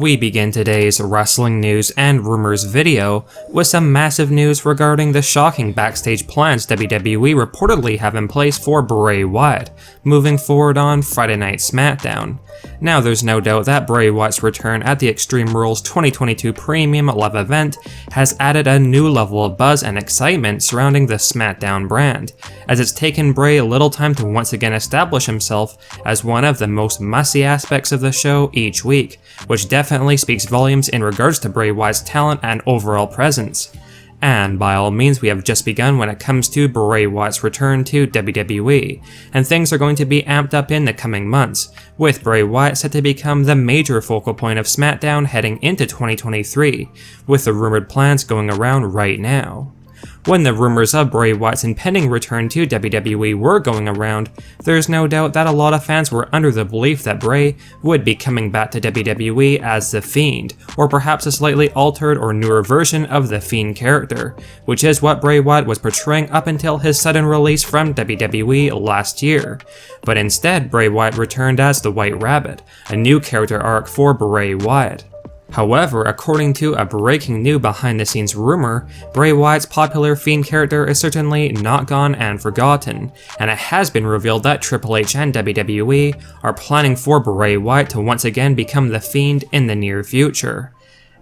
We begin today's wrestling news and rumors video with some massive news regarding the shocking backstage plans WWE reportedly have in place for Bray Wyatt moving forward on Friday Night SmackDown. Now there's no doubt that Bray Wyatt's return at the Extreme Rules 2022 Premium Live event has added a new level of buzz and excitement surrounding the SmackDown brand, as it's taken Bray a little time to once again establish himself as one of the most must-see aspects of the show each week, which definitely speaks volumes in regards to Bray Wyatt's talent and overall presence. And by all means, we have just begun when it comes to Bray Wyatt's return to WWE, and things are going to be amped up in the coming months, with Bray Wyatt set to become the major focal point of SmackDown heading into 2023, with the rumored plans going around right now. When the rumors of Bray Wyatt's impending return to WWE were going around, there's no doubt that a lot of fans were under the belief that Bray would be coming back to WWE as The Fiend, or perhaps a slightly altered or newer version of the Fiend character, which is what Bray Wyatt was portraying up until his sudden release from WWE last year. But instead, Bray Wyatt returned as the White Rabbit, a new character arc for Bray Wyatt. However, according to a breaking new behind-the-scenes rumor, Bray Wyatt's popular Fiend character is certainly not gone and forgotten, and it has been revealed that Triple H and WWE are planning for Bray Wyatt to once again become the Fiend in the near future.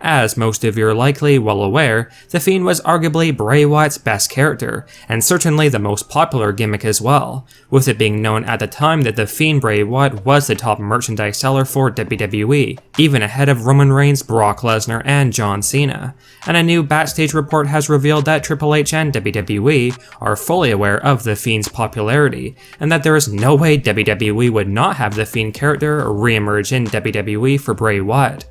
As most of you are likely well aware, The Fiend was arguably Bray Wyatt's best character, and certainly the most popular gimmick as well, with it being known at the time that The Fiend Bray Wyatt was the top merchandise seller for WWE, even ahead of Roman Reigns, Brock Lesnar, and John Cena. And a new backstage report has revealed that Triple H and WWE are fully aware of The Fiend's popularity, and that there is no way WWE would not have The Fiend character re-emerge in WWE for Bray Wyatt.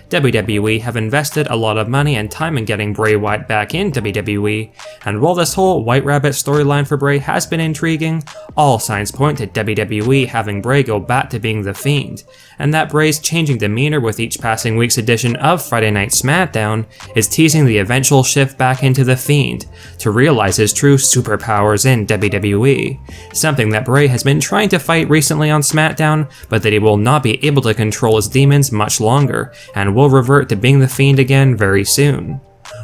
WWE have invested a lot of money and time in getting Bray Wyatt back in WWE, and while this whole White Rabbit storyline for Bray has been intriguing, all signs point to WWE having Bray go back to being The Fiend, and that Bray's changing demeanor with each passing week's edition of Friday Night SmackDown is teasing the eventual shift back into The Fiend, to realize his true superpowers in WWE, something that Bray has been trying to fight recently on SmackDown, but that he will not be able to control his demons much longer, and will revert to being The Fiend again very soon.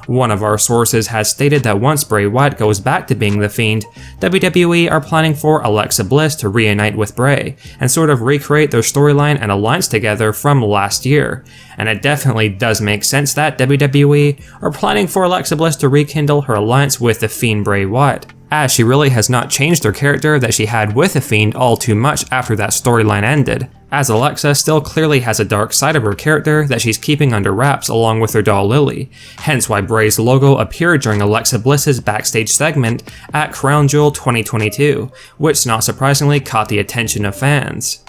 One of our sources has stated that once Bray Wyatt goes back to being The Fiend, WWE are planning for Alexa Bliss to reunite with Bray, and sort of recreate their storyline and alliance together from last year, and it definitely does make sense that WWE are planning for Alexa Bliss to rekindle her alliance with The Fiend Bray Wyatt, as she really has not changed her character that she had with The Fiend all too much after that storyline ended, as Alexa still clearly has a dark side of her character that she's keeping under wraps along with her doll Lily, hence why Bray's logo appeared during Alexa Bliss's backstage segment at Crown Jewel 2022, which not surprisingly caught the attention of fans.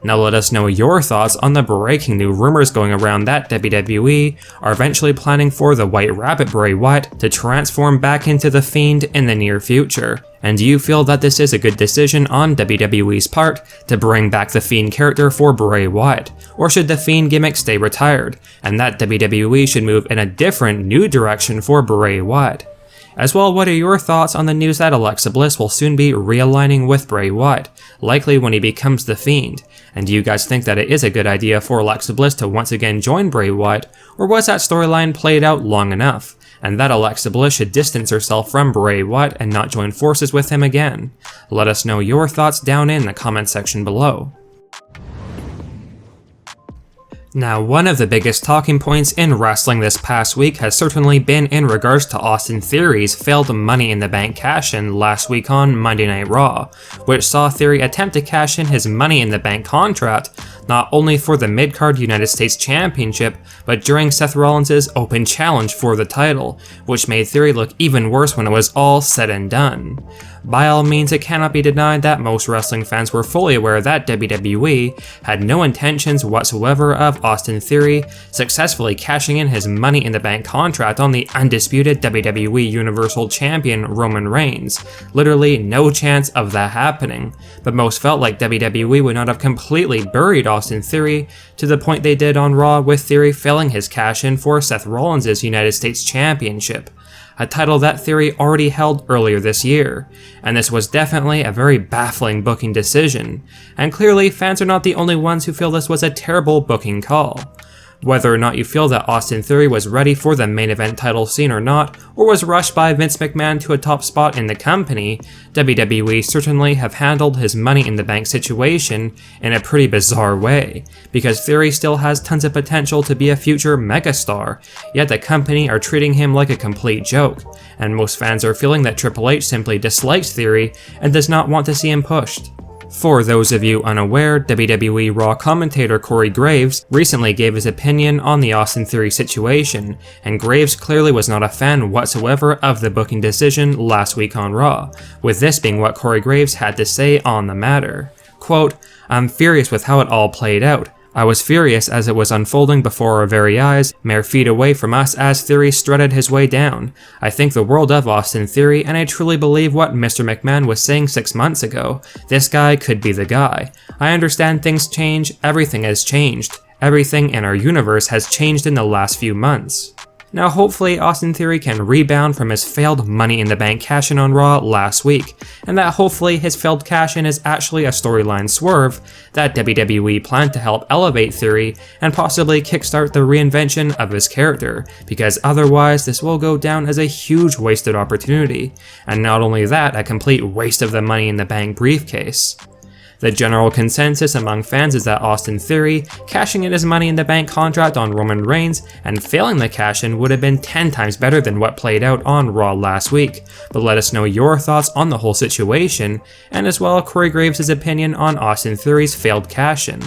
Now let us know your thoughts on the breaking new rumors going around that WWE are eventually planning for the White Rabbit Bray Wyatt to transform back into The Fiend in the near future. And do you feel that this is a good decision on WWE's part to bring back the Fiend character for Bray Wyatt? Or should the Fiend gimmick stay retired, and that WWE should move in a different new direction for Bray Wyatt? As well, what are your thoughts on the news that Alexa Bliss will soon be realigning with Bray Wyatt, likely when he becomes The Fiend? And do you guys think that it is a good idea for Alexa Bliss to once again join Bray Wyatt, or was that storyline played out long enough, and that Alexa Bliss should distance herself from Bray Wyatt and not join forces with him again? Let us know your thoughts down in the comment section below. Now, one of the biggest talking points in wrestling this past week has certainly been in regards to Austin Theory's failed Money in the Bank cash-in last week on Monday Night Raw, which saw Theory attempt to cash in his Money in the Bank contract, not only for the mid-card United States Championship, but during Seth Rollins' open challenge for the title, which made Theory look even worse when it was all said and done. By all means, it cannot be denied that most wrestling fans were fully aware that WWE had no intentions whatsoever of Austin Theory successfully cashing in his Money in the Bank contract on the undisputed WWE Universal Champion Roman Reigns. Literally no chance of that happening, but most felt like WWE would not have completely buried Austin Theory to the point they did on Raw, with Theory failing his cash-in for Seth Rollins' United States Championship, a title that Theory already held earlier this year, and this was definitely a very baffling booking decision, and clearly fans are not the only ones who feel this was a terrible booking call. Whether or not you feel that Austin Theory was ready for the main event title scene or not, or was rushed by Vince McMahon to a top spot in the company, WWE certainly have handled his Money in the Bank situation in a pretty bizarre way, because Theory still has tons of potential to be a future megastar, yet the company are treating him like a complete joke, and most fans are feeling that Triple H simply dislikes Theory and does not want to see him pushed. For those of you unaware, WWE Raw commentator Corey Graves recently gave his opinion on the Austin Theory situation, and Graves clearly was not a fan whatsoever of the booking decision last week on Raw, with this being what Corey Graves had to say on the matter. Quote, "I'm furious with how it all played out. I was furious as it was unfolding before our very eyes, mere feet away from us as Theory strutted his way down. I think the world of Austin Theory, and I truly believe what Mr. McMahon was saying 6 months ago. This guy could be the guy. I understand things change, everything has changed. Everything in our universe has changed in the last few months." Now hopefully Austin Theory can rebound from his failed Money in the Bank cash-in on Raw last week, and that hopefully his failed cash-in is actually a storyline swerve that WWE planned to help elevate Theory and possibly kickstart the reinvention of his character, because otherwise this will go down as a huge wasted opportunity, and not only that, a complete waste of the Money in the Bank briefcase. The general consensus among fans is that Austin Theory cashing in his Money in the Bank contract on Roman Reigns and failing the cash-in would have been 10 times better than what played out on Raw last week, but let us know your thoughts on the whole situation, and as well Corey Graves' opinion on Austin Theory's failed cash-in.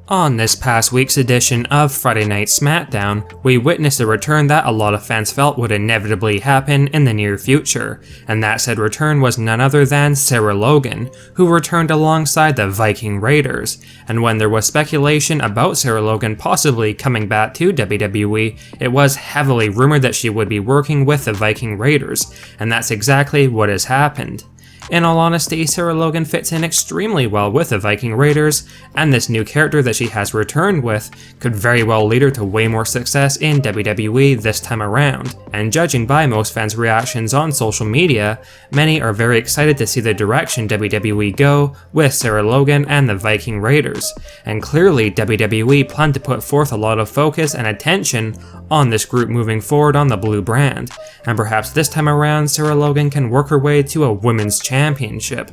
On this past week's edition of Friday Night SmackDown, we witnessed a return that a lot of fans felt would inevitably happen in the near future, and that said return was none other than Sarah Logan, who returned alongside the Viking Raiders, and when there was speculation about Sarah Logan possibly coming back to WWE, it was heavily rumored that she would be working with the Viking Raiders, and that's exactly what has happened. In all honesty, Sarah Logan fits in extremely well with the Viking Raiders, and this new character that she has returned with could very well lead her to way more success in WWE this time around. And judging by most fans' reactions on social media, many are very excited to see the direction WWE go with Sarah Logan and the Viking Raiders. And clearly WWE plan to put forth a lot of focus and attention on this group moving forward on the blue brand, and perhaps this time around Sarah Logan can work her way to a women's championship.